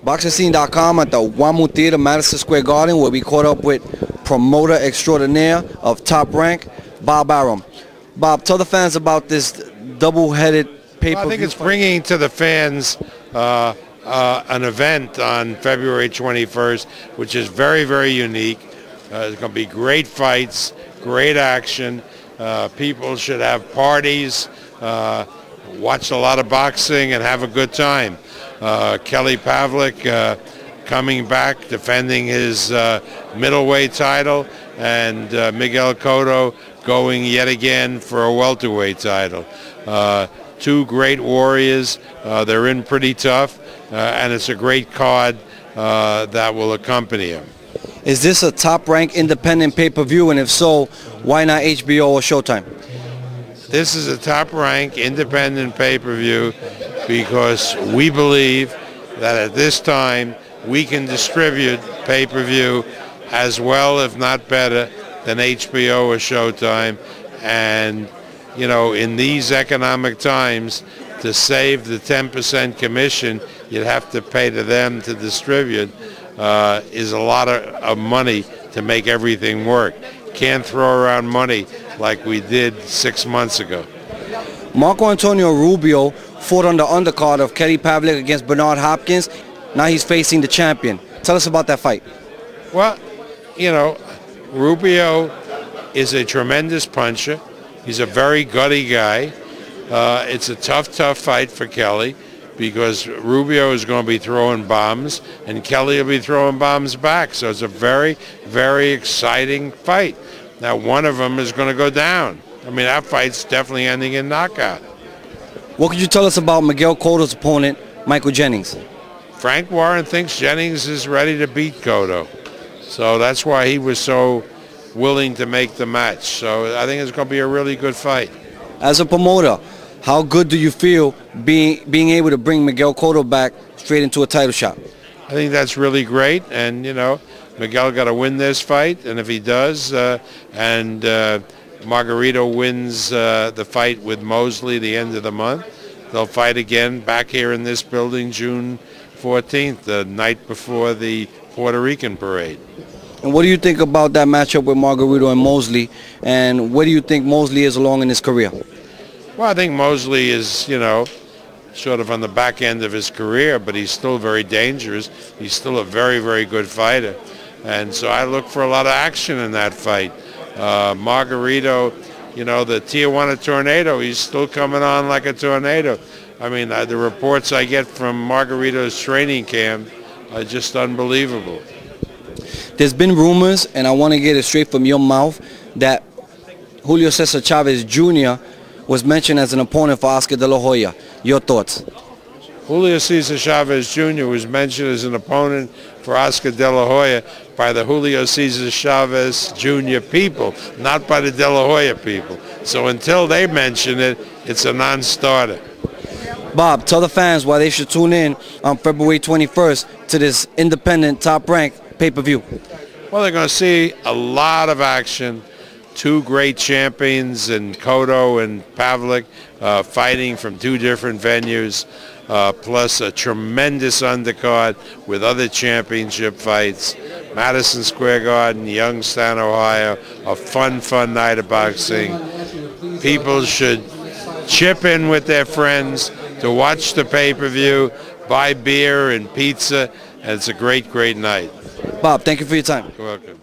BoxingScene.com at the WAMU Theater, Madison Square Garden, where we caught up with promoter extraordinaire of Top Rank, Bob Arum. Bob, tell the fans about this double-headed pay-per-view. Well, I think it's bringing to the fans an event on February 21st, which is very, very unique. There's going to be great fights, great action. People should have parties, watch a lot of boxing, and have a good time. Kelly Pavlik coming back, defending his middleweight title, and Miguel Cotto going yet again for a welterweight title. Two great warriors. They're in pretty tough, and it's a great card that will accompany them. Is this a top-ranked independent pay-per-view, and if so, why not HBO or Showtime? This is a top-ranked independent pay-per-view because we believe that at this time we can distribute pay-per-view as well, if not better, than HBO or Showtime. And, you know, in these economic times, to save the 10% commission you'd have to pay to them to distribute is a lot of money to make everything work. Can't throw around money like we did 6 months ago. Marco Antonio Rubio fought on the undercard of Kelly Pavlik against Bernard Hopkins. Now he's facing the champion. Tell us about that fight. Well, you know, Rubio is a tremendous puncher. He's a very gutty guy. It's a tough fight for Kelly because Rubio is going to be throwing bombs and Kelly will be throwing bombs back. So it's a very, very exciting fight. Now, one of them is going to go down. I mean, that fight's definitely ending in knockout. What could you tell us about Miguel Cotto's opponent, Michael Jennings? Frank Warren thinks Jennings is ready to beat Cotto. So that's why he was so willing to make the match. So I think it's going to be a really good fight. As a promoter, how good do you feel being able to bring Miguel Cotto back straight into a title shot? I think that's really great. And, you know, Miguel got to win this fight. And if he does, and Margarito wins the fight with Mosley the end of the month, they'll fight again back here in this building June 14th, the night before the Puerto Rican parade. And what do you think about that matchup with Margarito and Mosley? And where do you think Mosley is along in his career? Well, I think Mosley is, you know, sort of on the back end of his career, but he's still very dangerous. He's still a very, very good fighter. And so I look for a lot of action in that fight. Margarito, you know, the Tijuana tornado, he's still coming on like a tornado. I mean, the reports I get from Margarito's training camp are just unbelievable. There's been rumors, and I want to get it straight from your mouth, that Julio Cesar Chavez Jr. was mentioned as an opponent for Oscar de la Hoya. Your thoughts? Julio Cesar Chavez Jr. was mentioned as an opponent for Oscar de la Hoya by the Julio Cesar Chavez Jr. people, not by the de la Hoya people. So until they mention it, it's a non-starter. Bob, tell the fans why they should tune in on February 21st to this independent top-ranked pay-per-view. Well, they're going to see a lot of action. Two great champions in Cotto and Pavlik fighting from two different venues, plus a tremendous undercard with other championship fights. Madison Square Garden, Youngstown, Ohio, a fun night of boxing. People should chip in with their friends to watch the pay-per-view, buy beer and pizza, and it's a great night. Bob, thank you for your time. You're welcome.